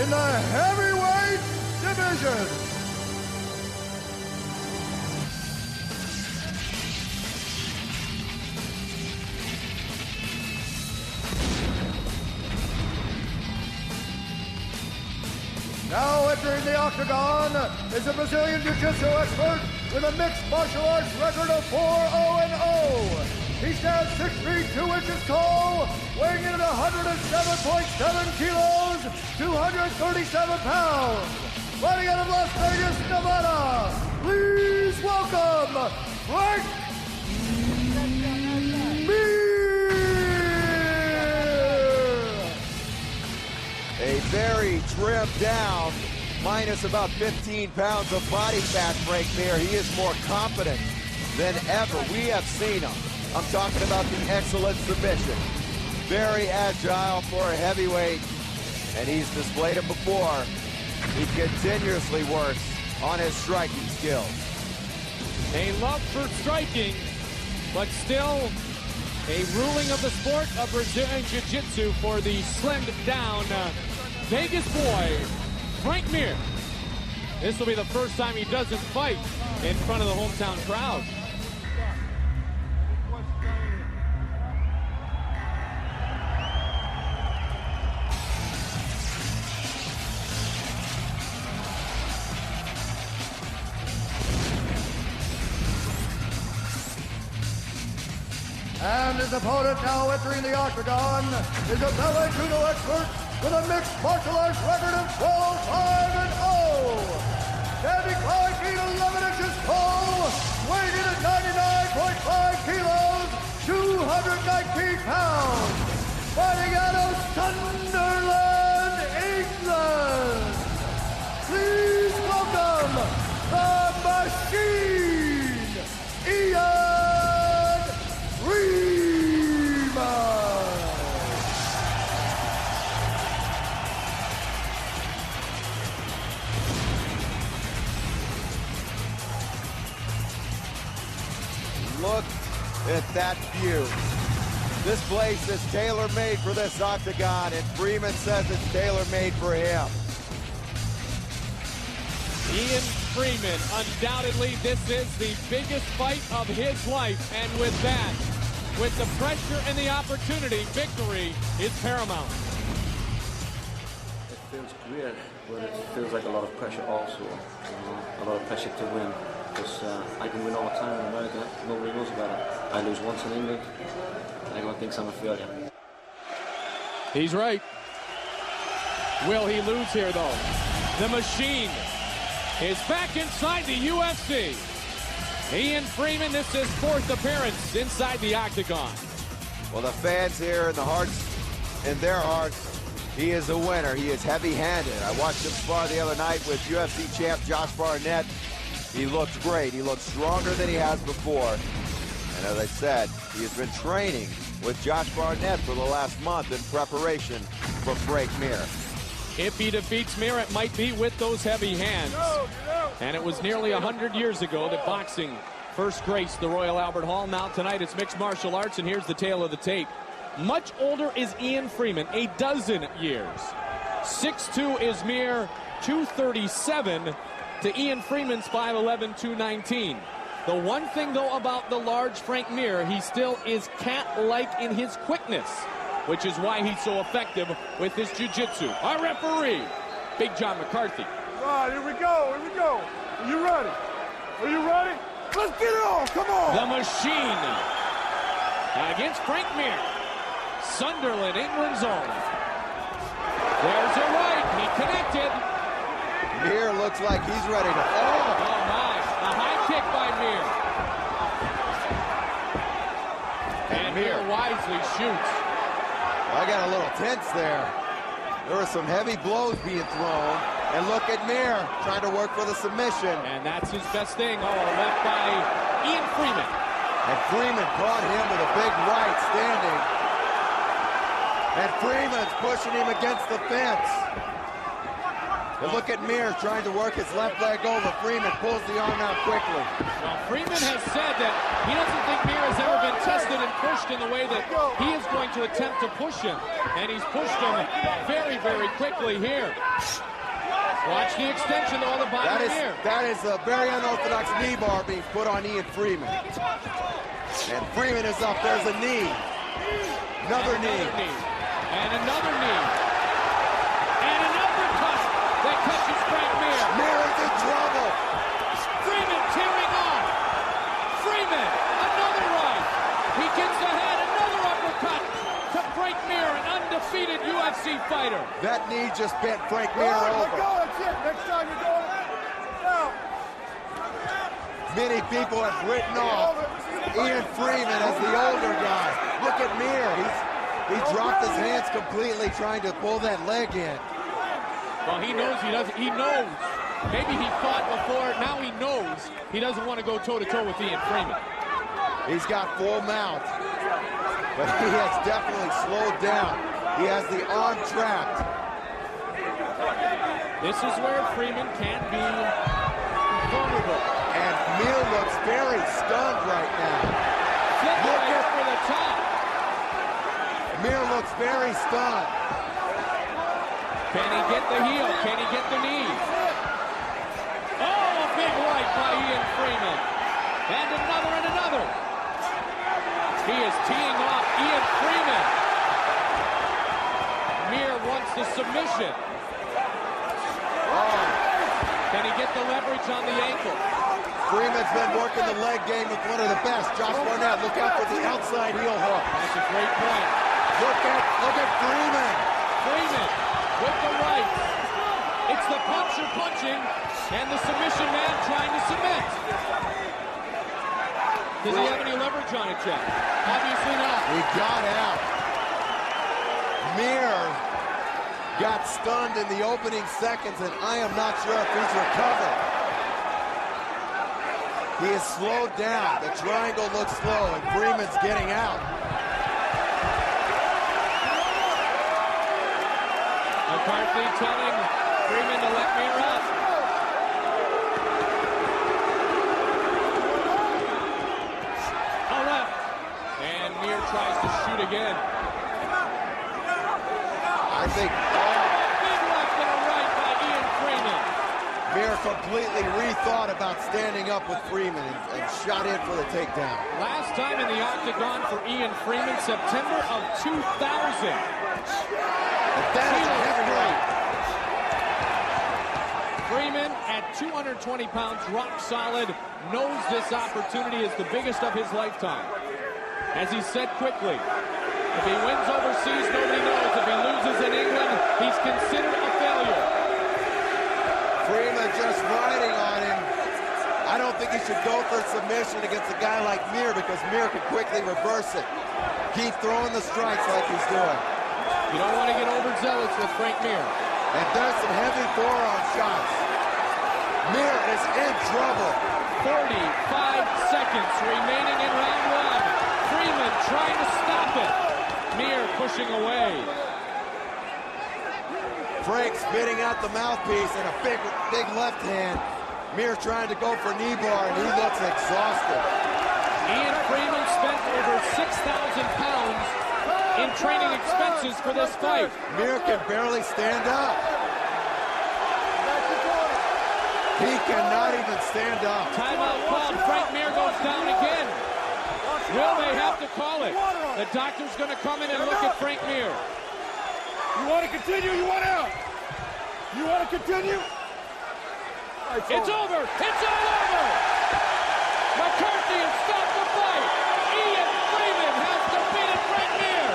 in the heavyweight division. Now entering the octagon is a Brazilian Jiu-Jitsu expert with a mixed martial arts record of 4-0-0. He stands 6 feet 2 inches tall, weighing in at 107.7 kilos, 237 pounds. Fighting out of Las Vegas, Nevada, please welcome Frank Mir. A very trimmed down, minus about 15 pounds of body fat, Frank Mir. He is more confident than ever. We have seen him. I'm talking about the excellent submission. Very agile for a heavyweight, and he's displayed it before. He continuously works on his striking skills. A love for striking, but still a ruling of the sport of Brazilian Jiu-Jitsu for the slimmed down Vegas boy, Frank Mir. This will be the first time he doesn't fight in front of the hometown crowd. And his opponent now entering the octagon is a ballet judo expert with a mixed martial arts record of 12-5-0. Standing 5 feet 11 inches tall, weighing in at 99.5 kilos, 219 pounds. Fighting out of Sunderland, England. Please welcome the Machine, Ian Freeman. Look at that view. This place is tailor-made for this octagon, and Freeman says it's tailor-made for him. Ian Freeman, undoubtedly this is the biggest fight of his life, and with that, with the pressure and the opportunity, victory is paramount. It feels weird, but it feels like a lot of pressure also. A lot of pressure to win, because I can win all the time in America. Nobody knows about it. I lose once in England, and everyone thinks I'm a failure. He's right. Will he lose here, though? The Machine is back inside the U.F.C. Ian Freeman, this is his 4th appearance inside the octagon. Well, the fans here in their hearts, he is a winner. He is heavy-handed. I watched him spar the other night with UFC champ Josh Barnett. He looked great. He looked stronger than he has before. And as I said, he has been training with Josh Barnett for the last month in preparation for Frank Mir. If he defeats Mir, it might be with those heavy hands. And it was nearly 100 years ago that boxing first graced the Royal Albert Hall. Now tonight it's mixed martial arts, and here's the tale of the tape. Much older is Ian Freeman, a dozen years. 6'2" is Mir, 237 to Ian Freeman's 5'11", 219. The one thing, though, about the large Frank Mir, he still is cat-like in his quickness, which is why he's so effective with his jiu-jitsu. Our referee, Big John McCarthy. All right, here we go, here we go. Are you ready? Are you ready? Let's get it on, come on! The Machine against Frank Mir. Sunderland, England's own. There's a right, he connected. Mir looks like he's ready to fall. Oh my, a high kick by Mir. And Mir wisely shoots. I got a little tense there. There were some heavy blows being thrown. And look at Mir trying to work for the submission. And that's his best thing. Oh, left by Ian Freeman. And Freeman caught him with a big right standing. And Freeman's pushing him against the fence. And look at Mir trying to work his left leg over. Freeman pulls the arm out quickly. Well, Freeman has said that he doesn't think Mir has ever been tested in pushed in the way that he is going to attempt to push him. And he's pushed him very, very quickly here. Watch the extension though, the bottom here. That is a very unorthodox knee bar being put on Ian Freeman. And Freeman is up. There's a knee. Another knee. And another knee. And an uppercut that catches Frank Mir. Mir's in trouble. Freeman tearing off. Freeman, another right. He gets ahead, another uppercut to Frank Mir, an undefeated UFC fighter. That knee just bent Frank Mir over. That's it. Next time you're going out. Many people have written off Ian Freeman as the older guy. Look at Mir. He dropped his hands completely trying to pull that leg in. Well, he knows he doesn't. He knows. Maybe he fought before. Now he knows he doesn't want to go toe-to-toe with Ian Freeman. He's got full mount, but he has definitely slowed down. He has the arm trapped. This is where Freeman can be vulnerable. And Mir looks very stunned right now. Flip right over the top. Mir looks very stunned. Can he get the heel? Can he get the knee? Oh, a big right by Ian Freeman. And another and another. He is teeing off Ian Freeman. Mir wants the submission. Oh. Can he get the leverage on the ankle? Freeman's been working the leg game with one of the best. Josh Barnett, look out for the outside heel hook. That's a great point. Look at Freeman. Freeman with the right. It's the puncher punching and the submission man trying to submit. Does he have any leverage on it, Jeff? Obviously not. He got out. Mir got stunned in the opening seconds, and I am not sure if he's recovered. He is slowed down. The triangle looks slow, and Freeman's getting out. McCarthy telling Freeman to let Mir up. A left. And Mir tries to shoot again. I think Big left and a right by Ian Freeman. Mir completely rethought about standing up with Freeman and shot in for the takedown. Last time in the octagon for Ian Freeman, September of 2000. That is a heavy right. Freeman at 220 pounds, rock solid, knows this opportunity is the biggest of his lifetime. As he said quickly, if he wins overseas, nobody knows. If he loses in England, he's considered a failure. Freeman just riding on him. I don't think he should go for submission against a guy like Mir because Mir can quickly reverse it. Keep throwing the strikes like he's doing. You don't want to get overzealous with Frank Mir. And there's some heavy forearm shots. Mir is in trouble. 45 seconds remaining in round one. Freeman trying to stop it. Mir pushing away. Frank spitting out the mouthpiece and a big left hand. Mir trying to go for knee bar, and he looks exhausted. Ian Freeman spent over 6,000 pounds in training expenses for this fight. Mir can barely stand up. He cannot even stand up. Timeout called. Frank Mir goes down again. Will they have to call it? The doctor's going to come in and look at Frank Mir. You want to continue? You want out? You want to continue? It's over. It's all over. McCarthy has stopped the fight. Ian Freeman has defeated Frank Mir.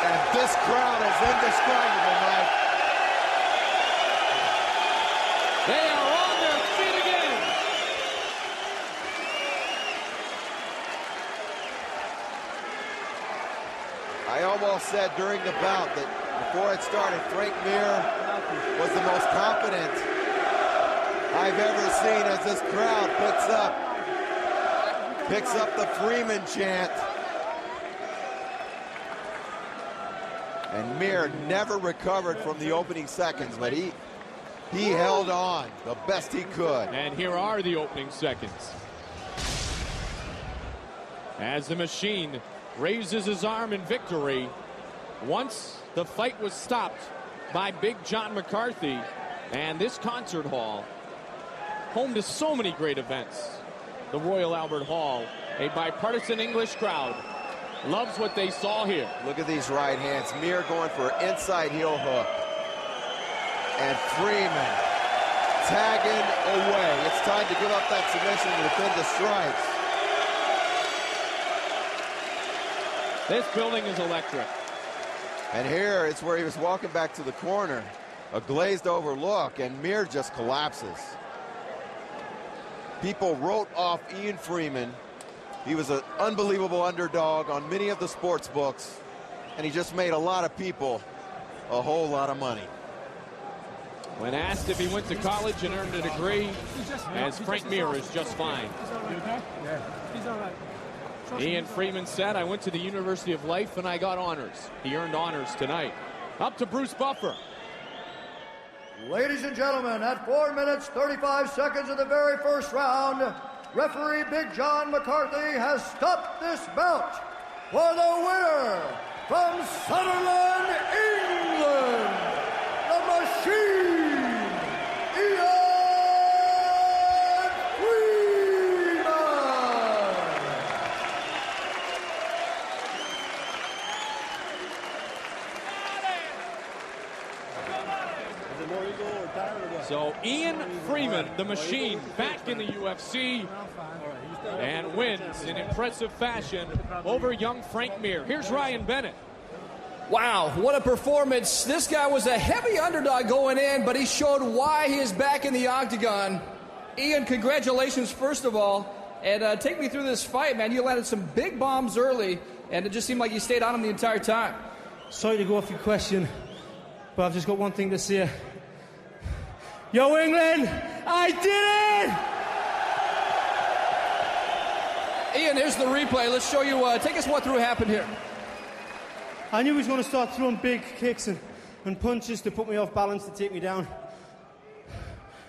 And this crowd is indescribable, Mike. They are on their feet again. I almost said during the bout that before it started, Frank Mir was the most confident I've ever seen as this crowd picks up the Freeman chant. And Mir never recovered from the opening seconds, but he held on the best he could. And here are the opening seconds. As the Machine raises his arm in victory, once the fight was stopped by Big John McCarthy, and this concert hall, home to so many great events, the Royal Albert Hall, a bipartisan English crowd, loves what they saw here. Look at these right hands. Mir going for inside heel hook. And Freeman tagging away. It's time to give up that submission and defend the strikes. This building is electric. And here is where he was walking back to the corner. A glazed over look, and Mir just collapses. People wrote off Ian Freeman. He was an unbelievable underdog on many of the sports books, and he just made a lot of people a whole lot of money. When asked if he went to college and earned a degree, as Frank Mir is just fine. Ian Freeman said, I went to the University of Life and I got honors. He earned honors tonight. Up to Bruce Buffer. Ladies and gentlemen, at 4 minutes 35 seconds of the very first round, referee Big John McCarthy has stopped this bout for the winner from Sunderland, England, the Machine, Ian Freeman. So Ian Freeman, the Machine, back in the UFC and wins in impressive fashion over young Frank Mir. Here's Ryan Bennett. Wow, what a performance. This guy was a heavy underdog going in, but he showed why he is back in the octagon. Ian, congratulations, first of all. And take me through this fight, man. You landed some big bombs early, and it just seemed like you stayed on him the entire time. Sorry to go off your question, but I've just got one thing to say. Yo, England, I did it! Ian, here's the replay. Let's show you, take us what happened here. I knew he was going to start throwing big kicks and punches to put me off balance, to take me down.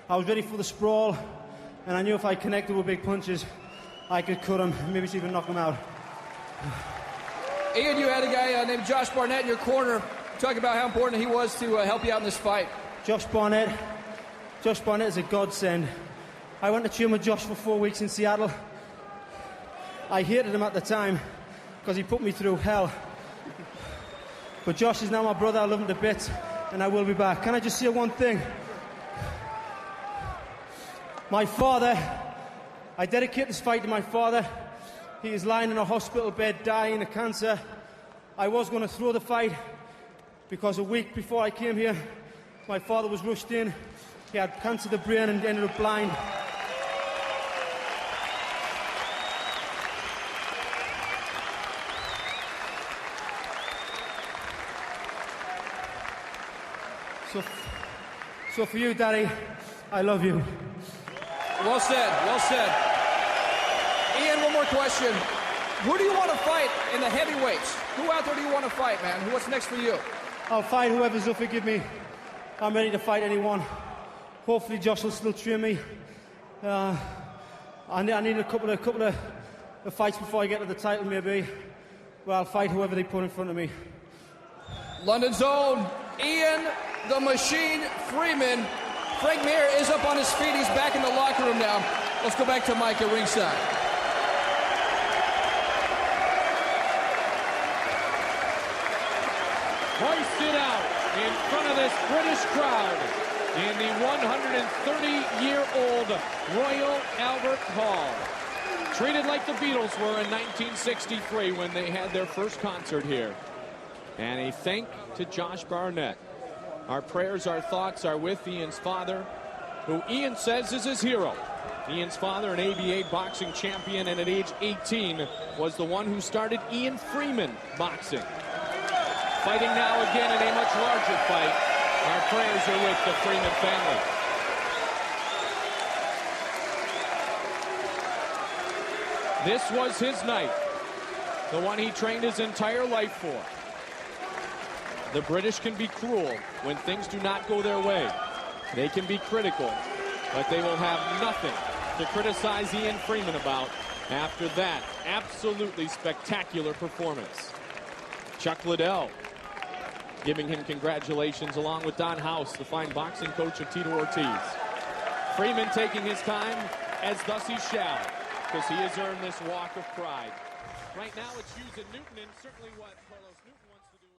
I was ready for the sprawl, and I knew if I connected with big punches, I could cut him, maybe even knock him out. Ian, you had a guy named Josh Barnett in your corner. Talk about how important he was to help you out in this fight. Josh Barnett is a godsend. I went to train with Josh for 4 weeks in Seattle. I hated him at the time because he put me through hell. But Josh is now my brother. I love him to bits, and I will be back. Can I just say one thing? My father, I dedicate this fight to my father. He is lying in a hospital bed dying of cancer. I was going to throw the fight because a week before I came here, my father was rushed in. He had cancer of the brain and ended up blind. So for you, Daddy, I love you. Well said, well said. Ian, one more question. Who do you want to fight in the heavyweights? Who out there do you want to fight, man? What's next for you? I'll fight whoever's up, forgive me. I'm ready to fight anyone. Hopefully Josh will still train me. I need a couple of fights before I get to the title, maybe. But I'll fight whoever they put in front of me. London's own Ian the Machine Freeman. Frank Mir is up on his feet. He's back in the locker room now. Let's go back to Mike at ringside. Hoisted out in front of this British crowd in the 130-year-old Royal Albert Hall. Treated like the Beatles were in 1963 when they had their first concert here. And a thank to Josh Barnett. Our prayers, our thoughts are with Ian's father, who Ian says is his hero. Ian's father, an ABA boxing champion, and at age 18 was the one who started Ian Freeman boxing. Fighting now again in a much larger fight. Our prayers are with the Freeman family. This was his night, the one he trained his entire life for. The British can be cruel when things do not go their way. They can be critical, but they will have nothing to criticize Ian Freeman about after that absolutely spectacular performance. Chuck Liddell giving him congratulations along with Don House, the fine boxing coach of Tito Ortiz. Freeman taking his time, as thus he shall, because he has earned this walk of pride. Right now it's Hughes and Newton, and certainly what Carlos